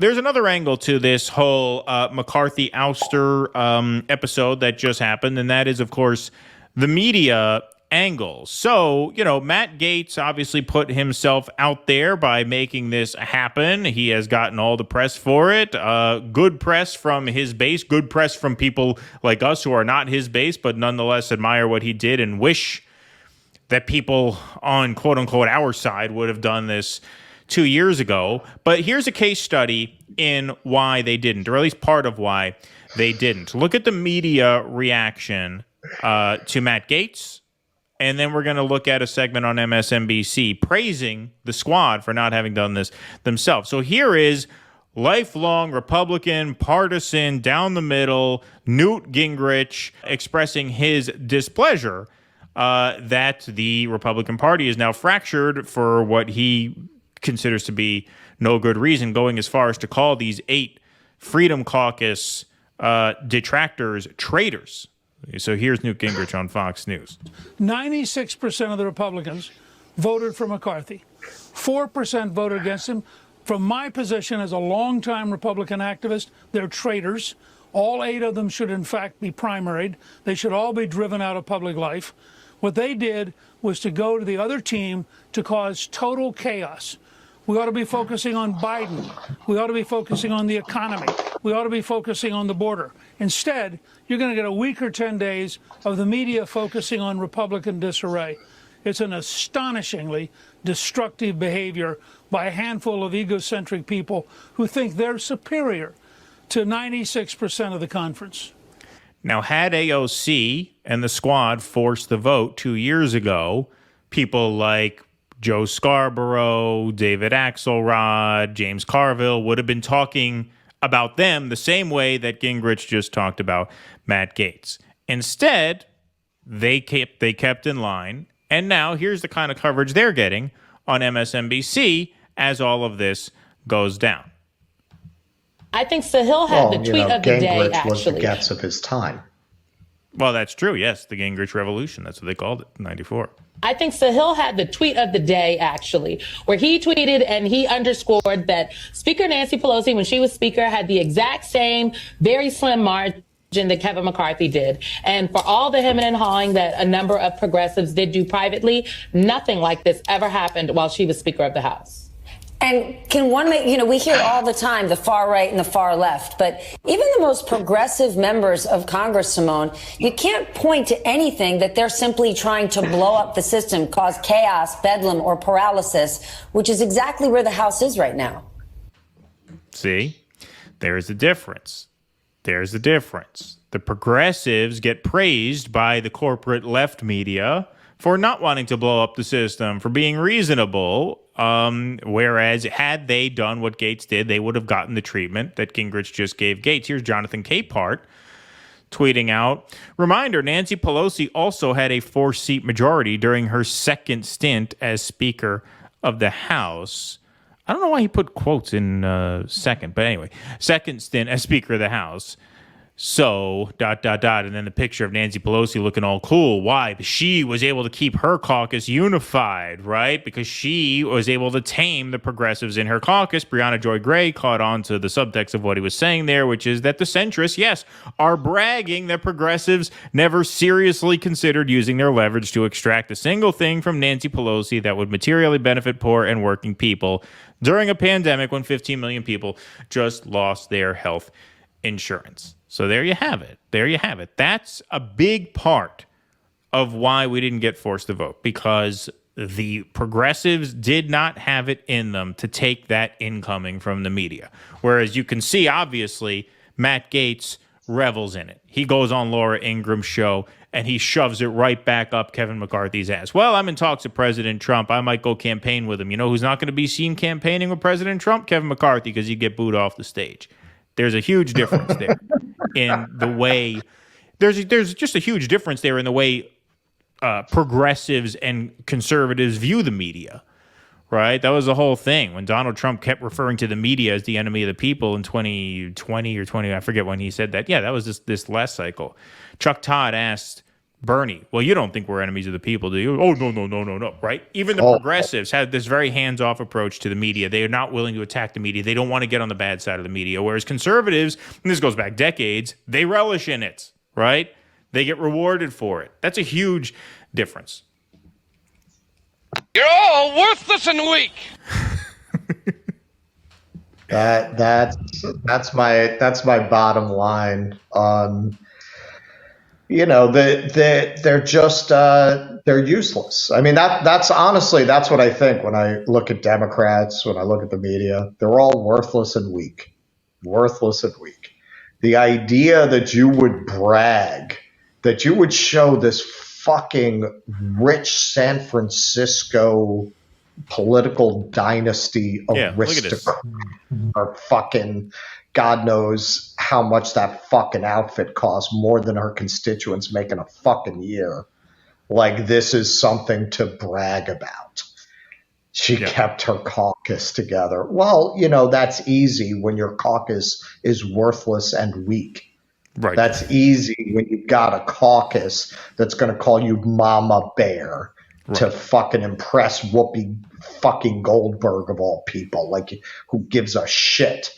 there's another angle to this whole McCarthy ouster episode that just happened, and that is, of course, the media angle. So, Matt Gaetz obviously put himself out there by making this happen. He has gotten all the press for it. Good press from his base, good press from people like us who are not his base, but nonetheless admire what he did and wish that people on quote unquote our side would have done this 2 years ago. But here's a case study in why they didn't, or at least part of why they didn't. Look at the media reaction to Matt Gaetz. And then we're going to look at a segment on MSNBC praising the squad for not having done this themselves. So here is lifelong Republican, partisan, down the middle, Newt Gingrich expressing his displeasure that the Republican Party is now fractured for what he considers to be no good reason, going as far as to call these 8 Freedom Caucus detractors traitors. So here's Newt Gingrich on Fox News. 96% of the Republicans voted for McCarthy. 4% voted against him. From my position as a longtime Republican activist, they're traitors. All 8 of them should, in fact, be primaried. They should all be driven out of public life. What they did was to go to the other team to cause total chaos. We ought to be focusing on Biden. We ought to be focusing on the economy. We ought to be focusing on the border. Instead, you're going to get a week or 10 days of the media focusing on Republican disarray. It's an astonishingly destructive behavior by a handful of egocentric people who think they're superior to 96% of the conference. Now, had AOC and the squad forced the vote 2 years ago, people like Joe Scarborough, David Axelrod, James Carville would have been talking about them the same way that Gingrich just talked about Matt Gaetz. Instead, they kept in line, and now here's the kind of coverage they're getting on MSNBC as all of this goes down. I think Sahil had the tweet of the day, Gingrich actually. was the Gaetz of his time. Well, that's true, yes, the Gingrich Revolution. That's what they called it, 94. I think Sahil had the tweet of the day, actually, where he tweeted and he underscored that Speaker Nancy Pelosi, when she was Speaker, had the exact same very slim margin that Kevin McCarthy did. And for all the hemming and hawing that a number of progressives did do privately, nothing like this ever happened while she was Speaker of the House. And can one make, we hear all the time the far right and the far left, but even the most progressive members of Congress, Simone, you can't point to anything that they're simply trying to blow up the system, cause chaos, bedlam, or paralysis, which is exactly where the House is right now. See, there's a difference. There's a difference. The progressives get praised by the corporate left media for not wanting to blow up the system, for being reasonable, whereas had they done what Gaetz did, they would have gotten the treatment that Gingrich just gave Gaetz. Here's Jonathan Capehart tweeting out, reminder, Nancy Pelosi also had a 4-seat majority during her second stint as Speaker of the House. I don't know why he put quotes in second, but anyway, second stint as Speaker of the House. So, ... and then the picture of Nancy Pelosi looking all cool. Why? Because she was able to keep her caucus unified, right? Because she was able to tame the progressives in her caucus. Brianna Joy Gray caught on to the subtext of what he was saying there, which is that the centrists, yes, are bragging that progressives never seriously considered using their leverage to extract a single thing from Nancy Pelosi that would materially benefit poor and working people during a pandemic when 15 million people just lost their health insurance. So there you have it. There you have it. That's a big part of why we didn't get forced to vote, because the progressives did not have it in them to take that incoming from the media. Whereas you can see, obviously, Matt Gaetz revels in it. He goes on Laura Ingram's show and he shoves it right back up Kevin McCarthy's ass. Well, I'm in talks with President Trump. I might go campaign with him. You know who's not going to be seen campaigning with President Trump? Kevin McCarthy, because he'd get booed off the stage. There's a huge difference there in the way there's just a huge difference there in the way progressives and conservatives view the media, right? That was the whole thing when Donald Trump kept referring to the media as the enemy of the people in 2020 or 20, I forget when he said that. Yeah, that was this last cycle. Chuck Todd asked Bernie, well, you don't think we're enemies of the people, do you? Oh, no, right? Even the progressives have this very hands-off approach to the media. They are not willing to attack the media. They don't want to get on the bad side of the media, whereas conservatives, and this goes back decades, they relish in it, right? They get rewarded for it. That's a huge difference. You're all worthless and weak. That's my bottom line on. They're just they're useless. I mean, that's honestly that's what I think when I look at Democrats, when I look at the media. They're all worthless and weak. Worthless and weak. The idea that you would brag, that you would show this fucking rich San Francisco political dynasty aristocrat or fucking God knows how much that fucking outfit costs, more than her constituents make in a fucking year. Like, this is something to brag about. She kept her caucus together. Well, that's easy when your caucus is worthless and weak. Right. That's easy when you've got a caucus that's going to call you Mama Bear to fucking impress Whoopi fucking Goldberg of all people. Like, who gives a shit?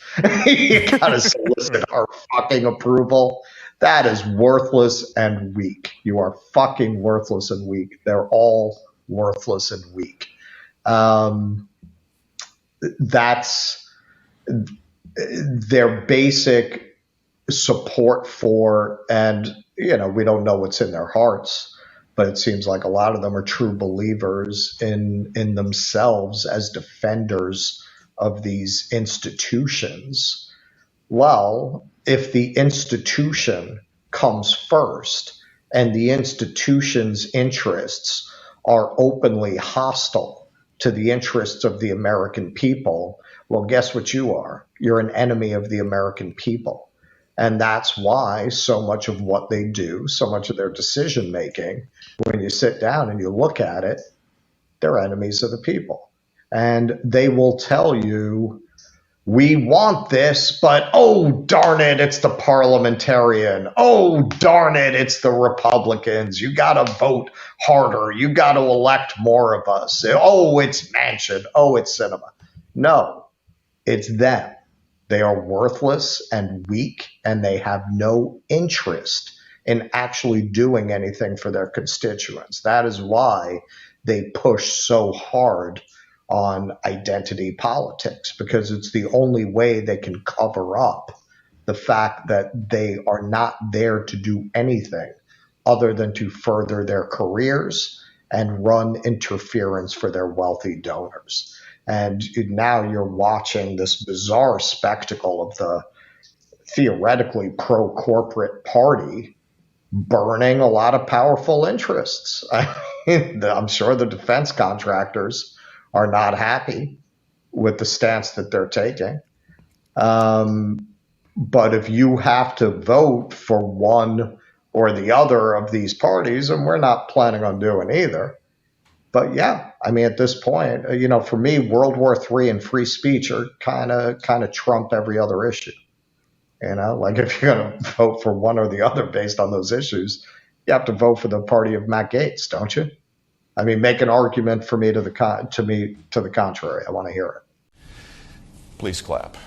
You gotta solicit her fucking approval. That is worthless and weak. You are fucking worthless and weak. They're all worthless and weak. That's their basic support for, and we don't know what's in their hearts, but it seems like a lot of them are true believers in themselves as defenders of these institutions. Well, if the institution comes first and the institution's interests are openly hostile to the interests of the American people, well, guess what you are? You're an enemy of the American people. And that's why so much of what they do, so much of their decision making, when you sit down and you look at it, they're enemies of the people. And they will tell you, we want this, but oh, darn it, it's the parliamentarian. Oh, darn it, it's the Republicans. You got to vote harder. You got to elect more of us. Oh, it's Manchin. Oh, it's Sinema. No, it's them. They are worthless and weak, and they have no interest in actually doing anything for their constituents. That is why they push so hard on identity politics, because it's the only way they can cover up the fact that they are not there to do anything other than to further their careers and run interference for their wealthy donors. And now you're watching this bizarre spectacle of the theoretically pro-corporate party burning a lot of powerful interests. I'm sure the defense contractors are not happy with the stance that they're taking. But if you have to vote for one or the other of these parties, and we're not planning on doing either, but yeah, I mean, at this point, for me, World War III and free speech are kind of trump every other issue. Like, if you're going to vote for one or the other based on those issues, you have to vote for the party of Matt Gaetz, don't you? I mean, make an argument for me to the contrary. I want to hear it. Please clap.